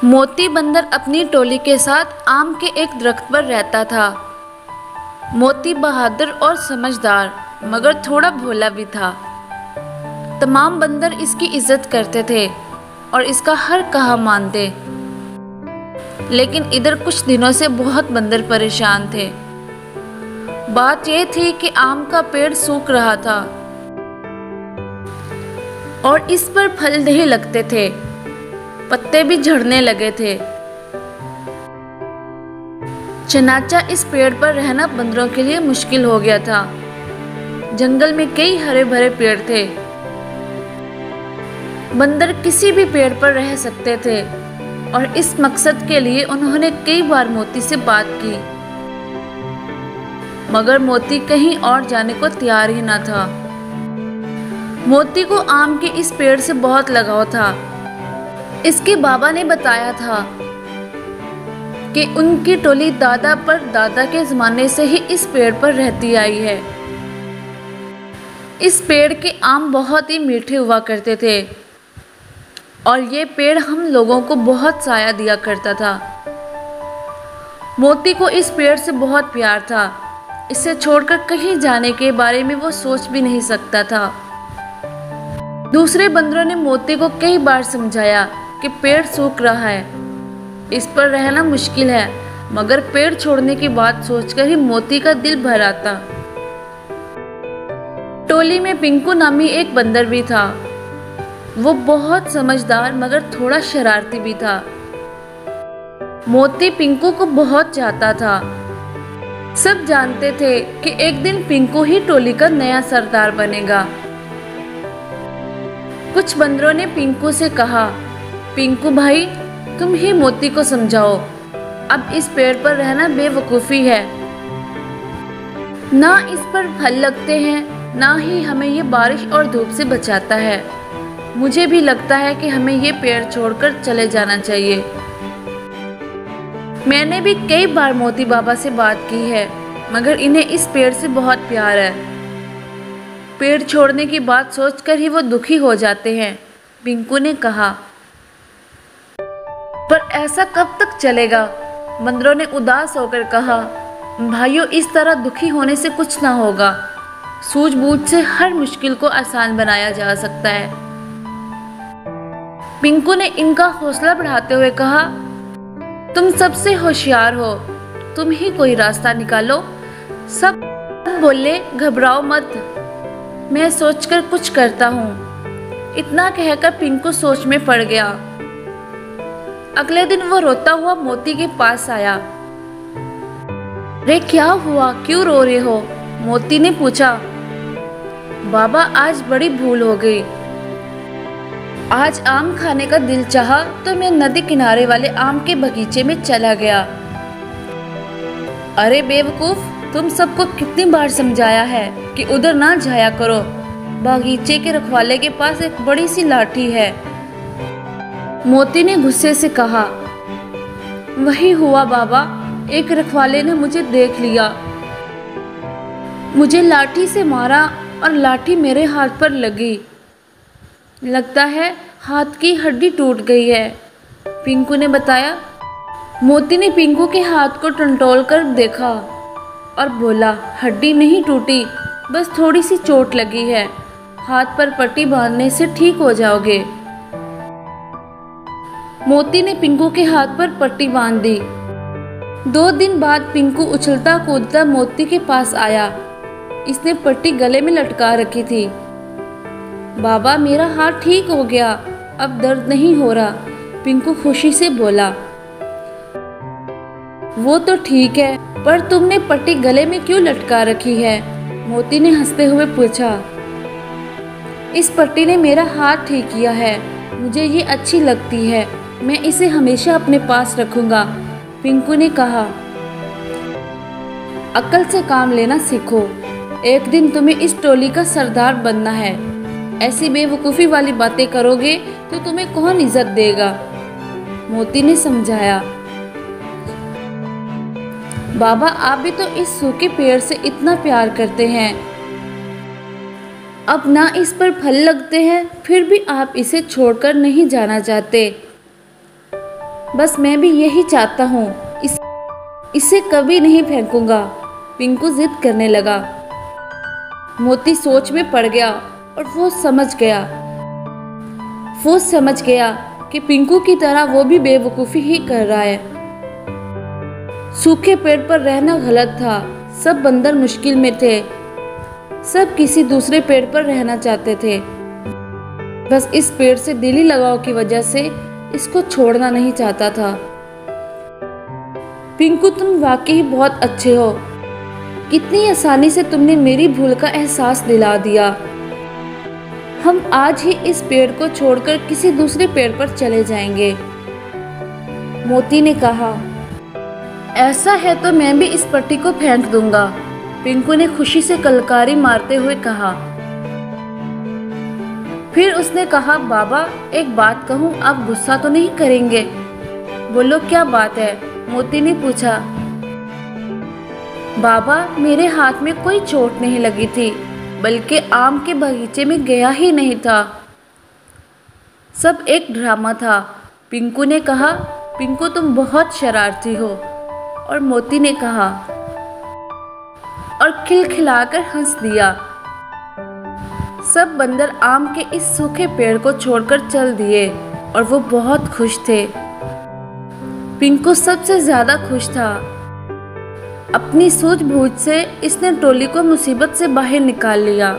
मोती बंदर अपनी टोली के साथ आम के एक दरख्त पर रहता था। मोती बहादुर और समझदार मगर थोड़ा भोला भी था। तमाम बंदर इसकी इज्जत करते थे और इसका हर कहा मानते। लेकिन इधर कुछ दिनों से बहुत बंदर परेशान थे। बात यह थी कि आम का पेड़ सूख रहा था और इस पर फल नहीं लगते थे, पत्ते भी झड़ने लगे थे। चनाचा इस पेड़ पर रहना बंदरों के लिए मुश्किल हो गया था। जंगल में कई हरे भरे पेड़ थे। बंदर किसी भी पेड़ पर रह सकते थे और इस मकसद के लिए उन्होंने कई बार मोती से बात की, मगर मोती कहीं और जाने को तैयार ही ना था। मोती को आम के इस पेड़ से बहुत लगाव था। इसके बाबा ने बताया था कि उनकी टोली दादा पर दादा के जमाने से ही इस पेड़ पर रहती आई है। इस पेड़ के आम बहुत ही मीठे हुआ करते थे और ये पेड़ हम लोगों को बहुत साया दिया करता था। मोती को इस पेड़ से बहुत प्यार था। इसे छोड़कर कहीं जाने के बारे में वो सोच भी नहीं सकता था। दूसरे बंदरों ने मोती को कई बार समझाया कि पेड़ सूख रहा है, इस पर रहना मुश्किल है, मगर पेड़ छोड़ने की बात सोचकर ही मोती का दिल भर आता। टोली में पिंकू नामी एक बंदर भी था। वो बहुत समझदार मगर थोड़ा शरारती भी था। मोती पिंकू को बहुत चाहता था। सब जानते थे कि एक दिन पिंकू ही टोली का नया सरदार बनेगा। कुछ बंदरों ने पिंकू से कहा, पिंकू भाई, तुम ही मोती को समझाओ, अब इस पेड़ पर रहना बेवकूफ़ी है। ना इस पर फल लगते हैं, ना ही हमें ये बारिश और धूप से बचाता है। मुझे भी लगता है कि हमें ये पेड़ छोड़कर चले जाना चाहिए। मैंने भी कई बार मोती बाबा से बात की है, मगर इन्हें इस पेड़ से बहुत प्यार है। पेड़ छोड़ने की बात सोचकर ही वो दुखी हो जाते हैं, पिंकू ने कहा। पर ऐसा कब तक चलेगा? बंदरों ने उदास होकर कहा। भाइयों, इस तरह दुखी होने से कुछ ना होगा। सूझबूझ से हर मुश्किल को आसान बनाया जा सकता है। पिंकू ने इनका हौसला बढ़ाते हुए कहा, तुम सबसे होशियार हो, तुम ही कोई रास्ता निकालो। सब बोले, घबराओ मत, मैं सोचकर कुछ करता हूँ। इतना कहकर पिंकू सोच में पड़ गया। अगले दिन वो रोता हुआ मोती के पास आया। रे क्या हुआ, क्यों रो रहे हो? मोती ने पूछा। बाबा, आज बड़ी भूल हो गई। आज आम खाने का दिल चाहा तो मैं नदी किनारे वाले आम के बगीचे में चला गया। अरे बेवकूफ, तुम सबको कितनी बार समझाया है कि उधर ना जाया करो। बागीचे के रखवाले के पास एक बड़ी सी लाठी है। मोती ने गुस्से से कहा। वही हुआ बाबा, एक रखवाले ने मुझे देख लिया, मुझे लाठी से मारा और लाठी मेरे हाथ पर लगी। लगता है हाथ की हड्डी टूट गई है, पिंकू ने बताया। मोती ने पिंकू के हाथ को टंटोल कर देखा और बोला, हड्डी नहीं टूटी, बस थोड़ी सी चोट लगी है। हाथ पर पट्टी बांधने से ठीक हो जाओगे। मोती ने पिंकू के हाथ पर पट्टी बांध दी। 2 दिन बाद पिंकू उछलता कूदता मोती के पास आया। इसने पट्टी गले में लटका रखी थी। बाबा, मेरा हाथ ठीक हो गया, अब दर्द नहीं हो रहा, पिंकू खुशी से बोला। वो तो ठीक है, पर तुमने पट्टी गले में क्यों लटका रखी है? मोती ने हंसते हुए पूछा। इस पट्टी ने मेरा हाथ ठीक किया है, मुझे ये अच्छी लगती है, मैं इसे हमेशा अपने पास रखूंगा, पिंकू ने कहा। अक्ल से काम लेना सीखो, एक दिन तुम्हें इस टोली का सरदार बनना है। ऐसी बेवकूफ़ी वाली बातें करोगे तो तुम्हें कौन इज्जत देगा? मोती ने समझाया। बाबा, आप भी तो इस सूखे पेड़ से इतना प्यार करते हैं, अब ना इस पर फल लगते हैं, फिर भी आप इसे छोड़कर नहीं जाना चाहते। बस मैं भी यही चाहता हूँ, इसे कभी नहीं फेंकूंगा। पिंकू जिद करने लगा। मोती सोच में पड़ गया और वो समझ गया कि पिंकू की तरह वो भी बेवकूफ़ी ही कर रहा है। सूखे पेड़ पर रहना गलत था। सब बंदर मुश्किल में थे। सब किसी दूसरे पेड़ पर रहना चाहते थे। बस इस पेड़ से दिली लगाव की वजह से इसको छोड़ना नहीं चाहता था। पिंकू, तुम वाकई बहुत अच्छे हो। कितनी आसानी से तुमने मेरी भूल का एहसास दिला दिया। हम आज ही इस पेड़ को छोड़कर किसी दूसरे पेड़ पर चले जाएंगे। मोती ने कहा। ऐसा है तो मैं भी इस पट्टी को फेंक दूंगा। पिंकू ने खुशी से कलकारी मारते हुए कहा। फिर उसने कहा, बाबा एक बात कहूँ, आप गुस्सा तो नहीं करेंगे? बोलो, क्या बात है? मोती ने पूछा। बाबा, मेरे हाथ में कोई चोट नहीं लगी थी, बल्कि आम के बगीचे में गया ही नहीं था। सब एक ड्रामा था। पिंकू ने कहा। पिंकू, तुम बहुत शरारती हो। और मोती ने कहा और खिलखिलाकर हंस दिया। सब बंदर आम के इस सूखे पेड़ को छोड़कर चल दिए और वो बहुत खुश थे। पिंकू सबसे ज्यादा खुश था। अपनी सूझबूझ से इसने टोली को मुसीबत से बाहर निकाल लिया।